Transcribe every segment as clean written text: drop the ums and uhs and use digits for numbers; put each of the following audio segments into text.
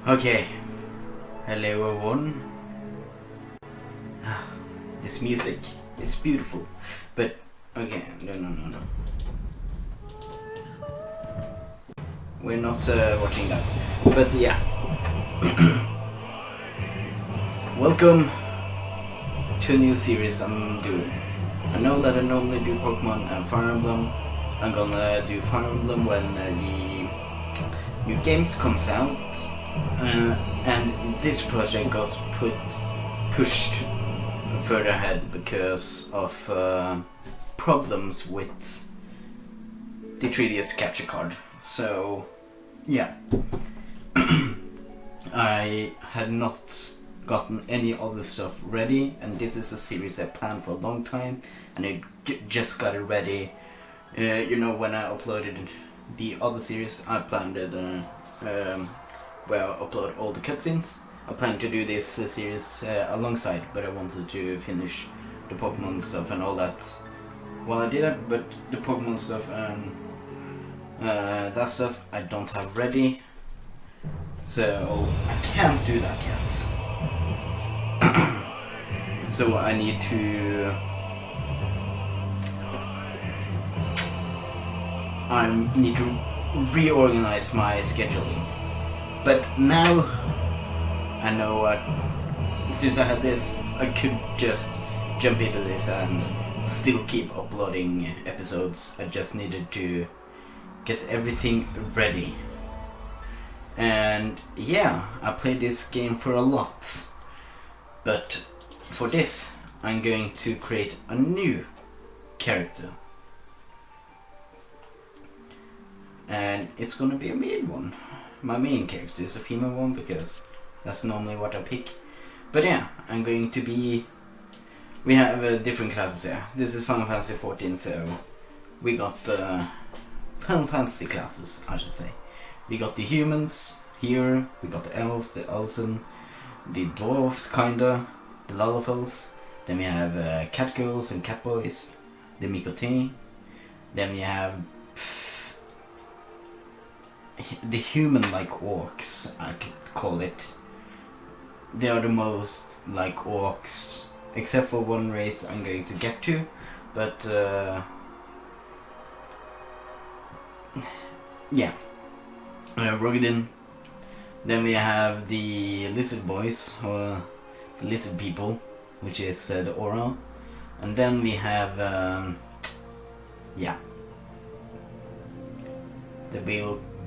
Okay, hello everyone. This music is beautiful, but okay, no. We're not watching that, but yeah. Welcome to a new series I'm doing. I know that I normally do Pokemon and Fire Emblem. I'm gonna do Fire Emblem when the new games comes out. And this project got pushed further ahead because of problems with the 3DS capture card. So, yeah. I had not gotten any other stuff ready, and this is a series I planned for a long time, and I just got it ready. When I uploaded the other series, I planned it where I upload all the cutscenes. I plan to do this series alongside, but I wanted to finish the Pokemon stuff and all that. Well, I did it, but the Pokemon stuff and that stuff I don't have ready, so I can't do that yet. So I need to reorganize my scheduling. But now I know since I had this, I could just jump into this and still keep uploading episodes. I just needed to get everything ready. And yeah, I played this game for a lot. But for this, I'm going to create a new character. And it's gonna be a male one. My main character is a female one because that's normally what I pick. But yeah, I'm going to be... We have different classes here. This is Final Fantasy 14, so we got Final Fantasy classes, I should say. We got the humans here, we got the elves, the elsen, the dwarves kinda, the Lalafels. Then we have cat girls and cat boys, the Mikote. Then we have the human-like orcs, I could call it. They are the most like orcs, except for one race I'm going to get to, but yeah. Rogadin. Then we have the lizard boys, or the lizard people, which is the Aura. And then we have the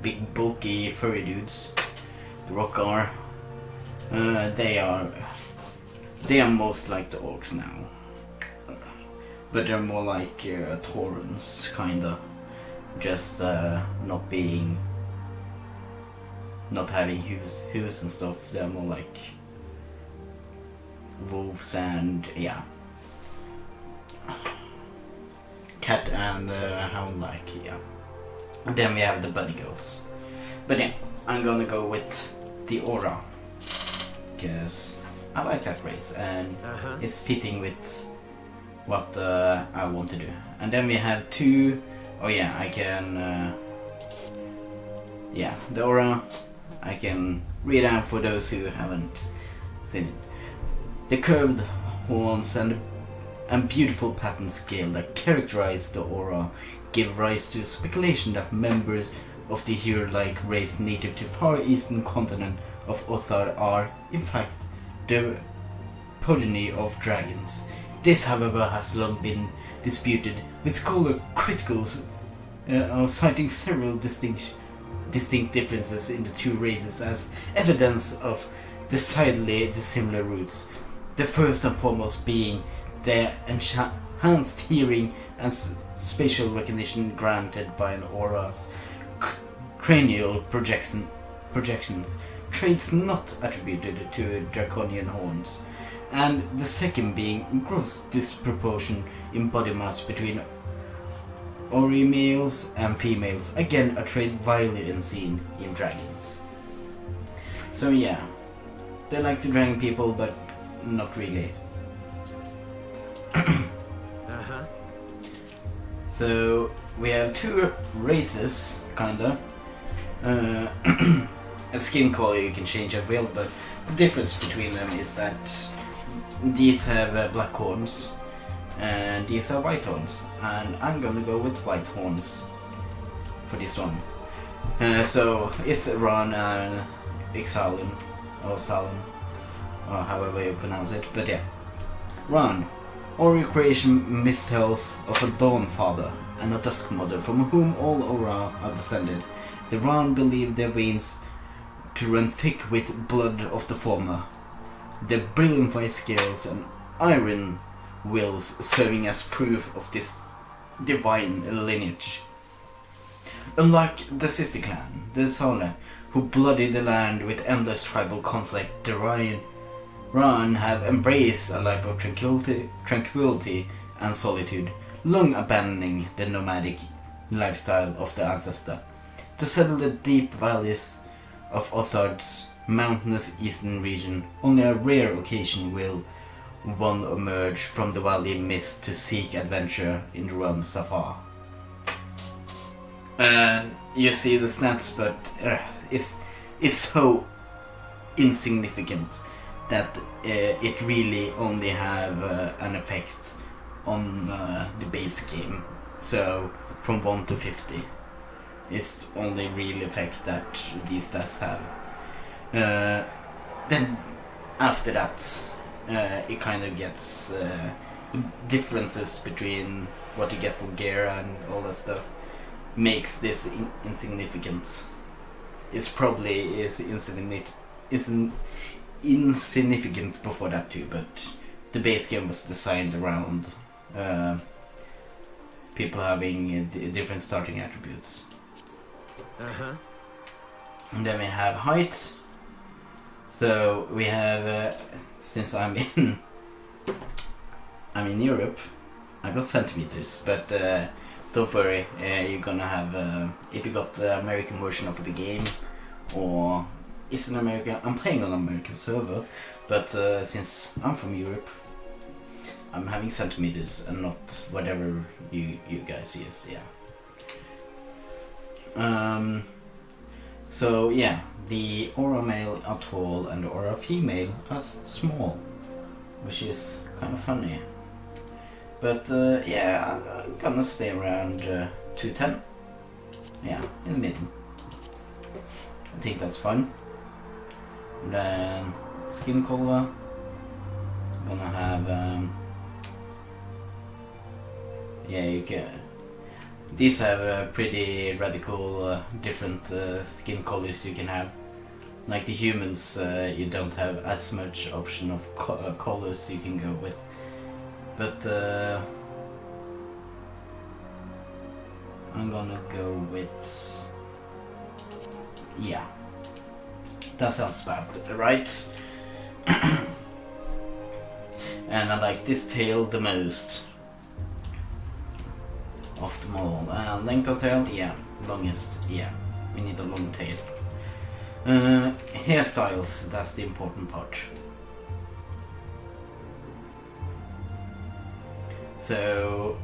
big bulky furry dudes, the Rockar. They are most like the orcs now, but they're more like Taurens, kinda, just not having hooves and stuff. They're more like wolves and yeah, cat and hound-like, yeah. And then we have the bunny girls. But yeah, I'm gonna go with the Aura, because I like that race and it's fitting with what I want to do. And then we have two... Oh yeah, I can... the Aura, I can read out for those who haven't seen it. The curved horns and beautiful pattern scale that characterize the Aura give rise to speculation that members of the hero-like race native to far eastern continent of Othar are, in fact, the progeny of dragons. This, however, has long been disputed, with scholar criticals citing several distinct differences in the two races as evidence of decidedly dissimilar roots. The first and foremost being the enhanced hearing and spatial recognition granted by an Aura's cranial projections, traits not attributed to draconian horns, and the second being gross disproportion in body mass between Ori males and females, again a trait widely seen in dragons. So yeah, they like to dragon people, but not really. So we have two races, kinda. a skin color you can change at will, but the difference between them is that these have black horns and these are white horns, and I'm gonna go with white horns for this one. So it's Ron and Exalin, or Salin, or however you pronounce it, but yeah. Ron, Ori creation mythos of a Dawn Father and a Dusk Mother from whom all Aura are descended. The Ron believe their veins to run thick with blood of the former, their brilliant vice skills and iron wills serving as proof of this divine lineage. Unlike the sister clan, the Sala, who bloodied the land with endless tribal conflict, the Ran have embraced a life of tranquility and solitude, long abandoning the nomadic lifestyle of the ancestor, to settle the deep valleys of Othar's mountainous eastern region. Only a rare occasion will one emerge from the valley mist to seek adventure in the realms afar. And you see the stats, but it's so insignificant that it really only have an effect on the base game. So from 1 to 50, it's only real effect that these stats have. Then after that, it kind of gets differences between what you get for gear and all that stuff makes this insignificant. It's probably insignificant before that too, but the base game was designed around people having different starting attributes. And then we have height. So we have, since I'm in Europe, I got centimeters, but don't worry, you're gonna have, if you got the American version of the game, or it's an American, I'm playing on an American server, but since I'm from Europe, I'm having centimeters and not whatever you guys use, yeah. So yeah, the aura male are tall and the aura female are small, which is kind of funny. But yeah, I'm gonna stay around 210. Yeah, in the middle. I think that's fun. And then skin color, I'm gonna have yeah, you can. These have pretty radical different skin colors you can have. Like the humans, you don't have as much option of colors you can go with. But I'm gonna go with, yeah, that sounds about right. And I like this tail the most of them all. Length of tail, yeah, longest, yeah, we need a long tail. Hairstyles, that's the important part. So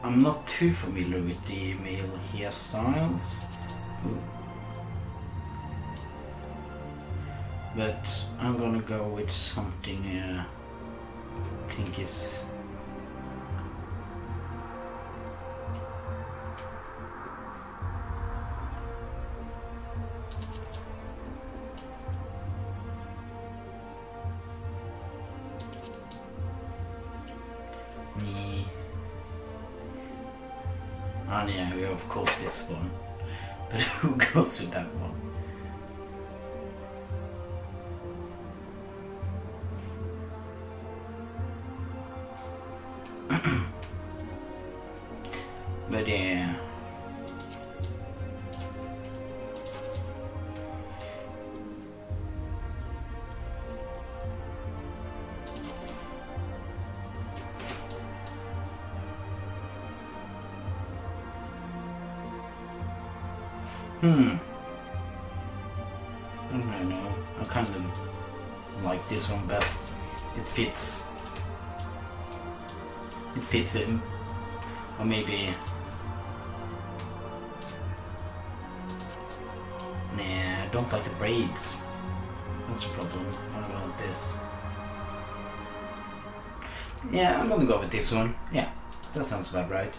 I'm not too familiar with the male hairstyles. Ooh. But I'm gonna go with something I think is oh yeah, we of course this one. But who goes with that one? But yeah. I don't know. I kind of like this one best. It fits. It fits him. Or maybe. Nah, don't like the braids. That's the problem. I don't know this. Yeah, I'm gonna go with this one. Yeah, that sounds about right.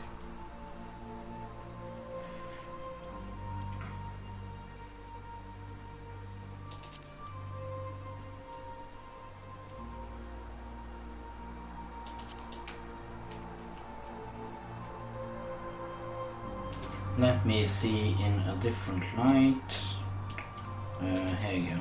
Let me see in a different light. Here you go.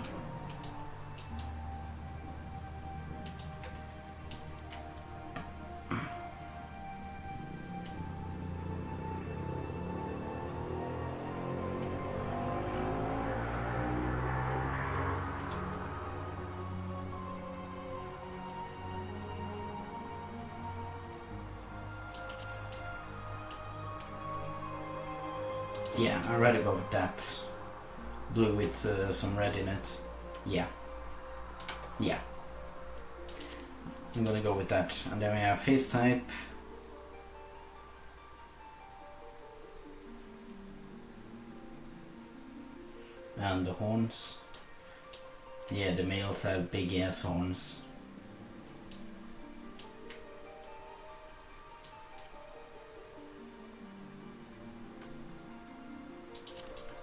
Yeah, I'd rather go with that. Blue with some red in it. Yeah. Yeah. I'm gonna go with that. And then we have face type. And the horns. Yeah, the males have big ass horns.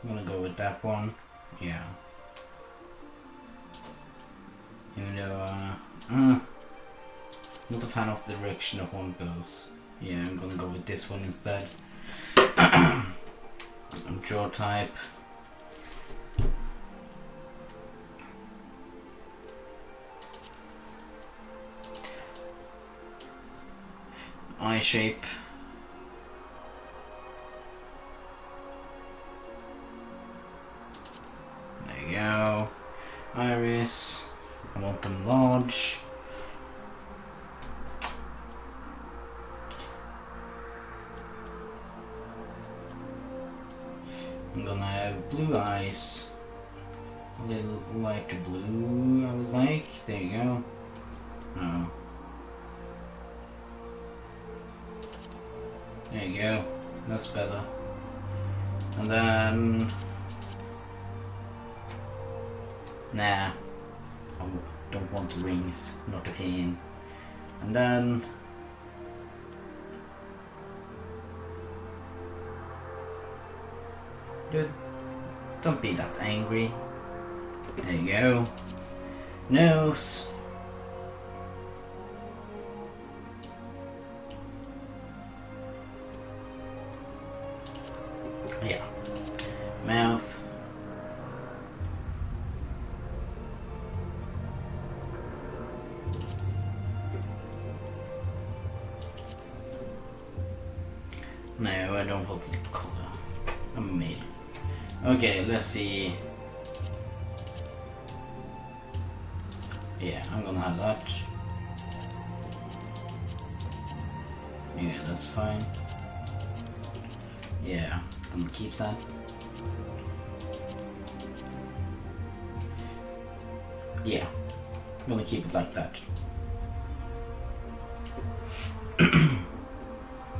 I'm gonna go with that one. Yeah. Even though, not a fan of the direction the horn goes. Yeah, I'm gonna go with this one instead. Jaw type. Eye shape. There you go. Iris. I want them large. I'm gonna have blue eyes. A little lighter blue, I would like. There you go. Oh. There you go. That's better. And then... Nah. I don't want the rings. Not a fan. And then... Dude, don't be that angry. There you go. Nose. Yeah. Mouth. No, I don't want the color. I'm made. Okay, let's see. Yeah, I'm gonna have that. Yeah, that's fine. Yeah, I'm gonna keep that. Yeah, I'm gonna keep it like that.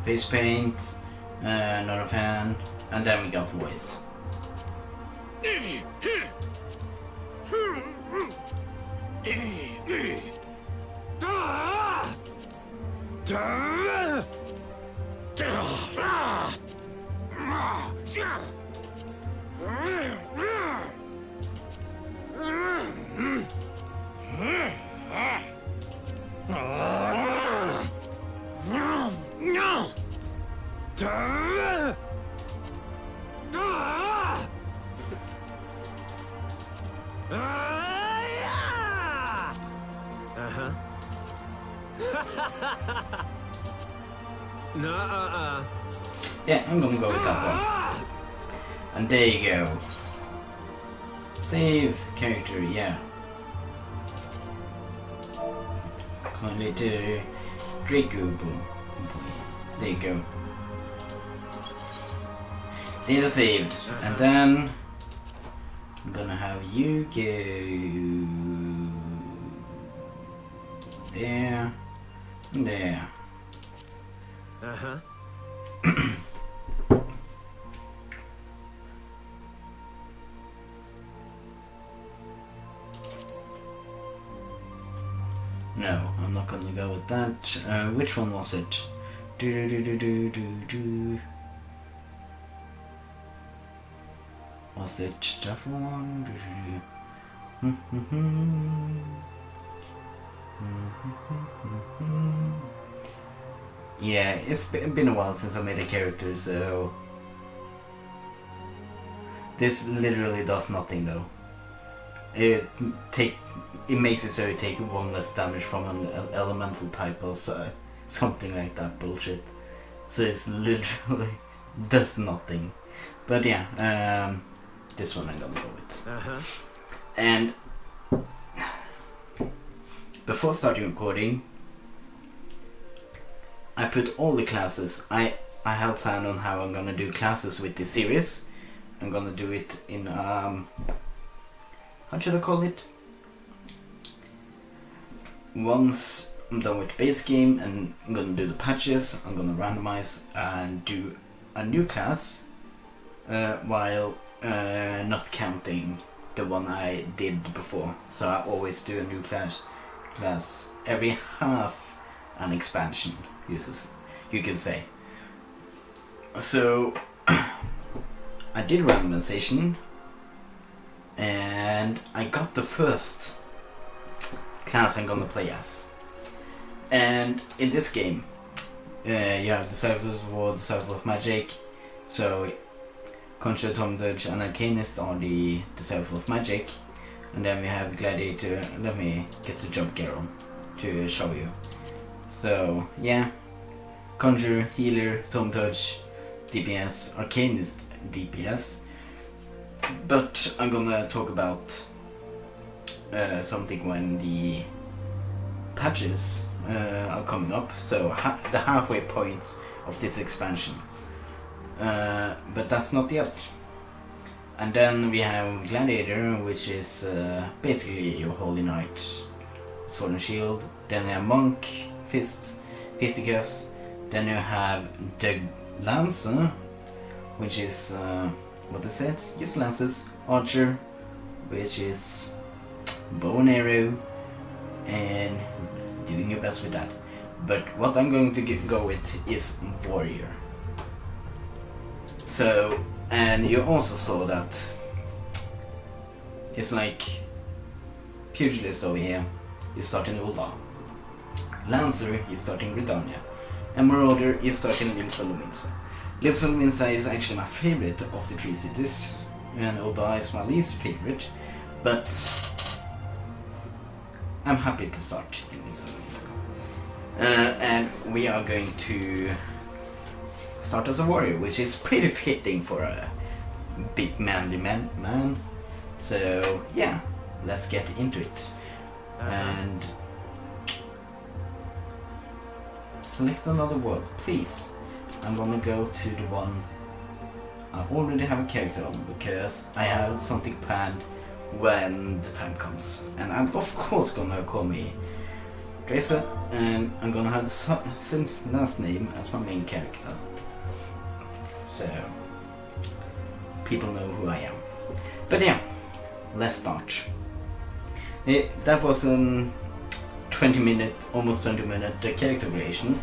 Face paint, not a fan, and then we got voice. Yeah, I'm gonna go with that one. And there you go. Save character, yeah. Kindly to Draco boy. There you go. Data saved. And then I'm gonna have you go there and there. No, I'm not gonna go with that. Which one was it? Was it that one? Yeah, it's been a while since I made a character, so this literally does nothing though. It makes it so you take one less damage from an elemental type or something like that bullshit. So it's literally does nothing. But yeah, this one I'm gonna go with. And before starting recording, I put all the classes. I have planned on how I'm gonna do classes with this series. I'm gonna do it in how should I call it? Once I'm done with the base game and I'm gonna do the patches, I'm gonna randomize and do a new class while not counting the one I did before. So I always do a new class every half an expansion, you can say. So I did randomization and I got the first class I'm gonna play as. And in this game you have Disciples of War, Disciples of Magic. So Conjurer, Tom Dodge and Arcanist are the Disciples of Magic. And then we have Gladiator. Let me get the jump gear on to show you. So yeah, Conjurer, Healer, Tom Dodge, DPS, Arcanist, DPS. But I'm gonna talk about something when the patches are coming up, so the halfway point of this expansion. But that's not yet. And then we have Gladiator, which is basically your Holy Knight, Sword and Shield. Then you have Monk, Fisticuffs. Then you have the Lancer, which is what is it? Just lances. Archer, which is bow and arrow, and doing your best with that. But what I'm going to go with is Warrior. So, and you also saw that it's like Pugilist over here, you start in Ulda. Lancer, you start in Gridania. And Marauder, you start in Limsa Lominsa. Limsa Lominsa is actually my favorite of the three cities, and Ulda is my least favorite, but I'm happy to start in Limsa Lominsa. And we are going to start as a warrior, which is pretty fitting for a big manly man. So yeah, let's get into it. And select another world, please. I'm gonna go to the one I already have a character on, because I have something planned when the time comes. And I'm of course gonna call me Drazor, and I'm gonna have the same last name as my main character. So people know who I am. But yeah, let's start. That was a 20-minute, almost 20-minute character creation.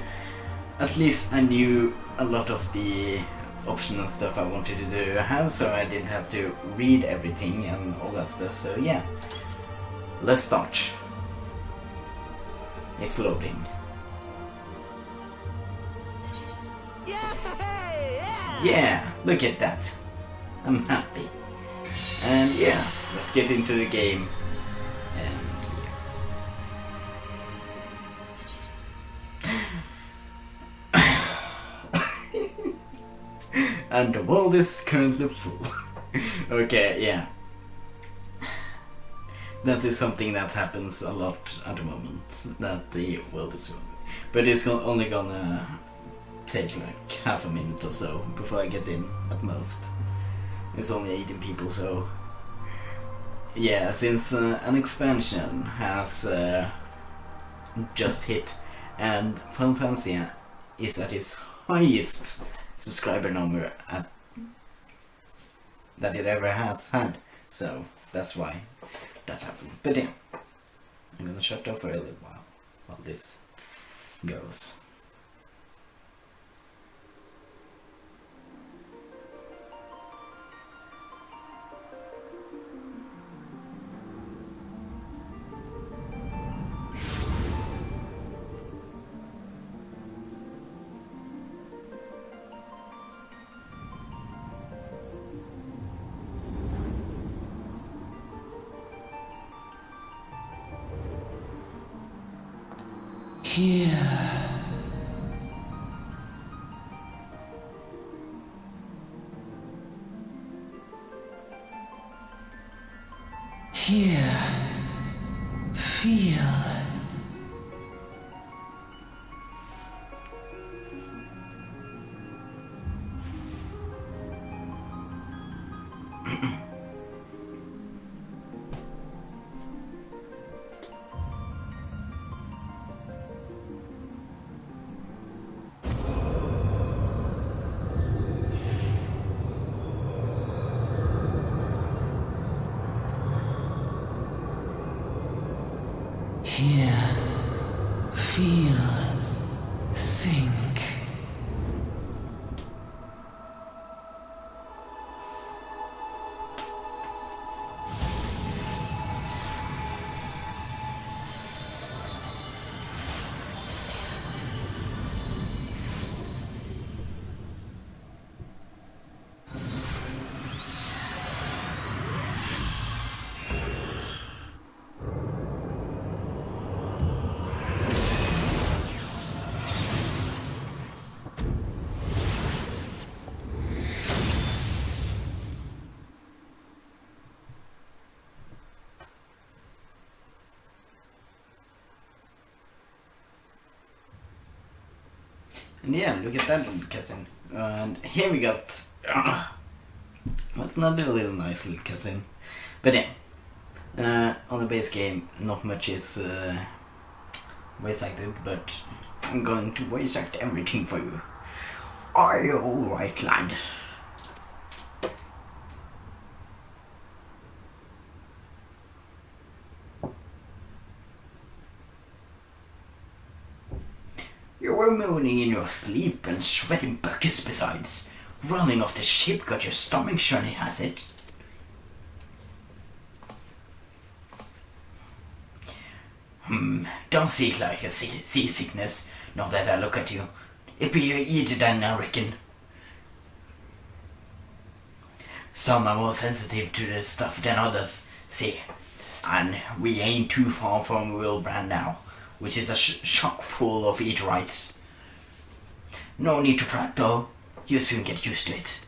At least I knew a lot of the optional stuff I wanted to have, so I didn't have to read everything and all that stuff. So yeah, let's start. It's loading. Yeah, look at that. I'm happy. And yeah, let's get into the game. And the world is currently full. Okay, yeah. That is something that happens a lot at the moment, that the world is full. But it's only gonna take like half a minute or so before I get in at most. It's only 18 people, so yeah, since an expansion has just hit and Final Fantasy is at its highest subscriber number that it ever has had, so that's why that happened. But yeah, I'm gonna shut off for a little while. while this goes. Here. Here. Feel. Hear, feel, think. And yeah, look at that little cutscene. And here we got... that's another little nice little cutscene. But yeah, on the base game, not much is voice acted, but I'm going to voice act everything for you. Are you alright, lad? You were moaning in your sleep and sweating buckets besides. Running off the ship got your stomach shiny, has it? Don't see it like a seasickness, now that I look at you. It be easier than I reckon. Some are more sensitive to this stuff than others, see. And we ain't too far from Wilbrand now, which is a chock full of eaterites. No need to fret though, you'll soon get used to it.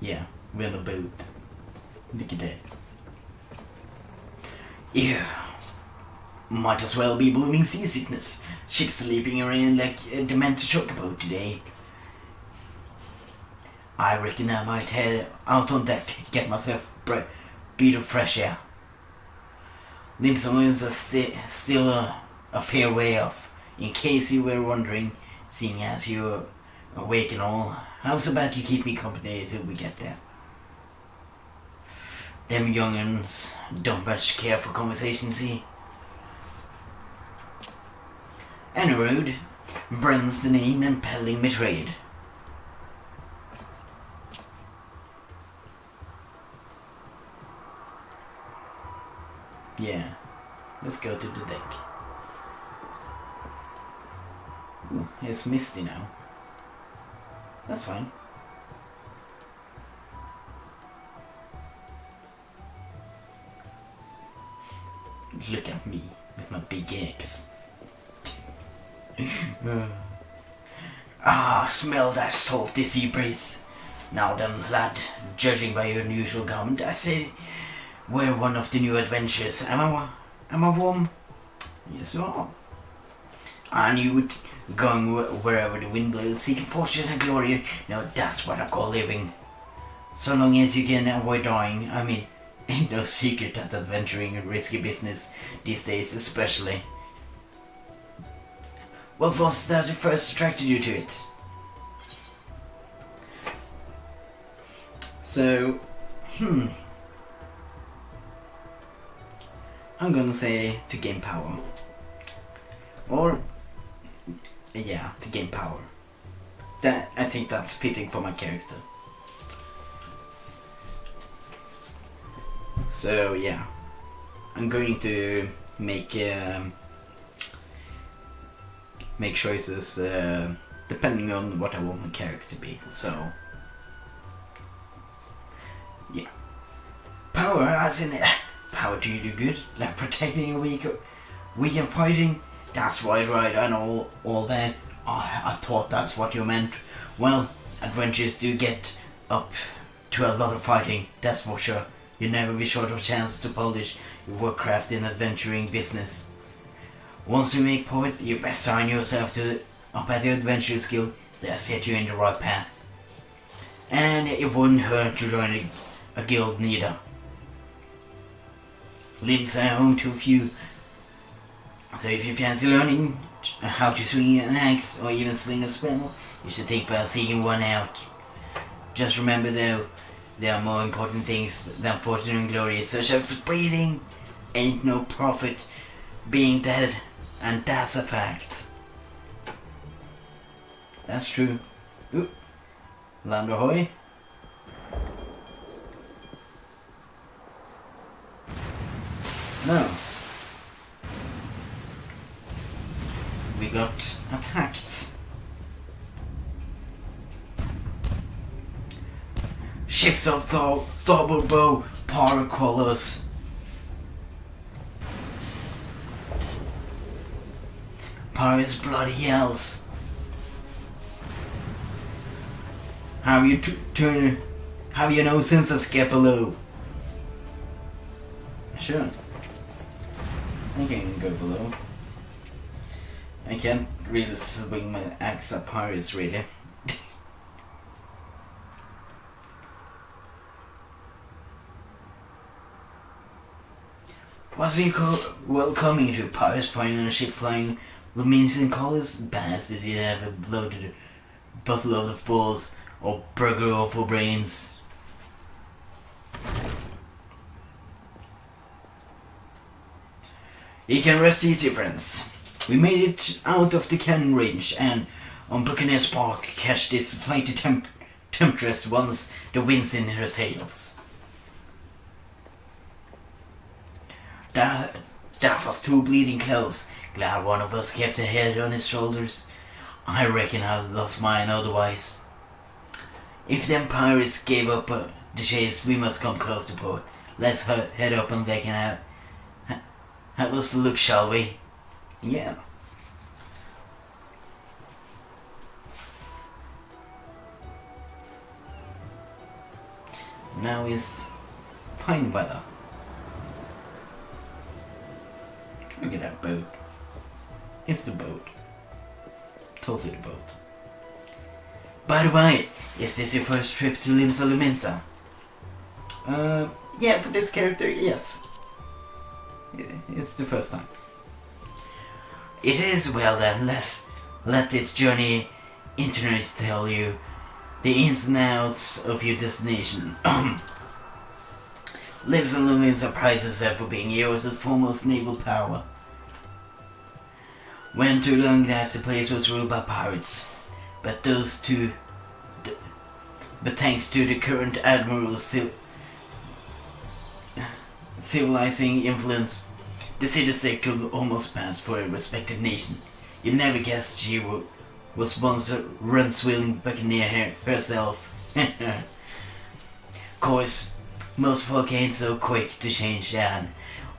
Yeah, we're on the boat. Look at that. Yeah. Might as well be blooming seasickness. Ship sleeping around like a demented chocobo today. I reckon I might head out on deck, get myself a bit of fresh air. Limson is still a fair way off, in case you were wondering, seeing as you're awake and all. How's about you keep me company till we get there? Them young'uns don't much care for conversation, see? Anyway, Brenn's the name and peddling me trade. Yeah, let's go to the deck. Ooh, it's misty now. That's fine. Look at me with my big eggs. Smell that salty sea breeze. Now then, lad, judging by your unusual garment, I say we're one of the new adventures. Am I warm? Yes, you are. And you going wherever the wind blows, seeking fortune and glory. Now that's what I call living. So long as you can avoid dying. I mean, ain't no secret that adventuring is risky business these days, especially. What was that first attracted you to it? I'm gonna say to gain power. Or, yeah, to gain power. I think that's fitting for my character. So yeah, I'm going to make choices depending on what I want my character to be. So yeah, power as in power to do good, like protecting a weak and fighting. That's right. I know all that. I thought that's what you meant. Well, adventures do get up to a lot of fighting, that's for sure. You'll never be short of chance to polish your workcraft in adventuring business. Once you make point, you best sign yourself up at the adventurers guild. They'll set you in the right path. And it wouldn't hurt to join a guild neither. Links are home to a few. So if you fancy learning how to swing an axe or even sling a spell, you should think about seeking one out. Just remember though, there are more important things than fortune and glory, such as breathing. Ain't no profit being dead, and that's a fact. That's true. Ooh. Land ahoy. No. We got attacked. Ships of starboard bow, power colors. Pirates bloody yells. Have you no sense of skip below? Sure. I can go below. I can't really swing my axe at pirates really. Was he welcoming to pirates flying on a ship flying luminescent colors? Bass did he have a bloated buttload of balls or burger awful brains? You can rest easy, friends. We made it out of the cannon range and on Buccaneer Spark catch this flighty temptress once the wind's in her sails. That was too bleeding close. Glad one of us kept a head on his shoulders. I reckon I'd lost mine otherwise. If them pirates gave up the chase, we must come close to port. Let's head up on deck and have us look, shall we? Yeah. Now is fine weather. Look at that boat. It's the boat. Totally the boat. By the way, is this your first trip to Limsa Lumensa? Yeah, for this character, yes. It's the first time. It is. Well then, let's let this journey internet tell you the ins and outs of your destination. Lives and Lumens prizes her for being Euro's foremost naval power. Went too long that the place was ruled by pirates, but thanks to the current admiral's civilizing influence, the city state could almost pass for a respected nation. You never guessed she was once a run-swilling buccaneer herself. Of course, most folk ain't so quick to change, and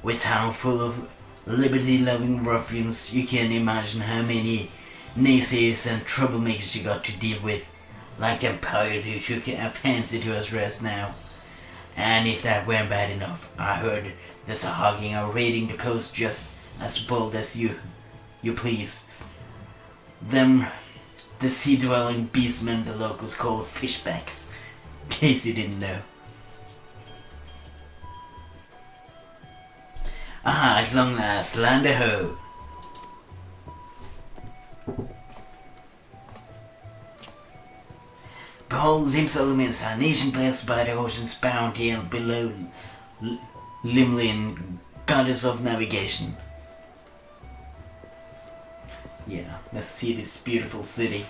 with town full of liberty-loving ruffians, you can imagine how many naysayers and troublemakers you got to deal with, like them pirates who took a fancy to us rest now. And if that weren't bad enough, I heard there's a hogging or raiding the coast just as bold as you please. Them, the sea-dwelling beastmen the locals call fishbacks, in case you didn't know. Ah, at long last, land ho! Behold, Limsa Lumensa, a nation blessed by the ocean's bounty and below Limlian goddess of navigation. Yeah, let's see this beautiful city.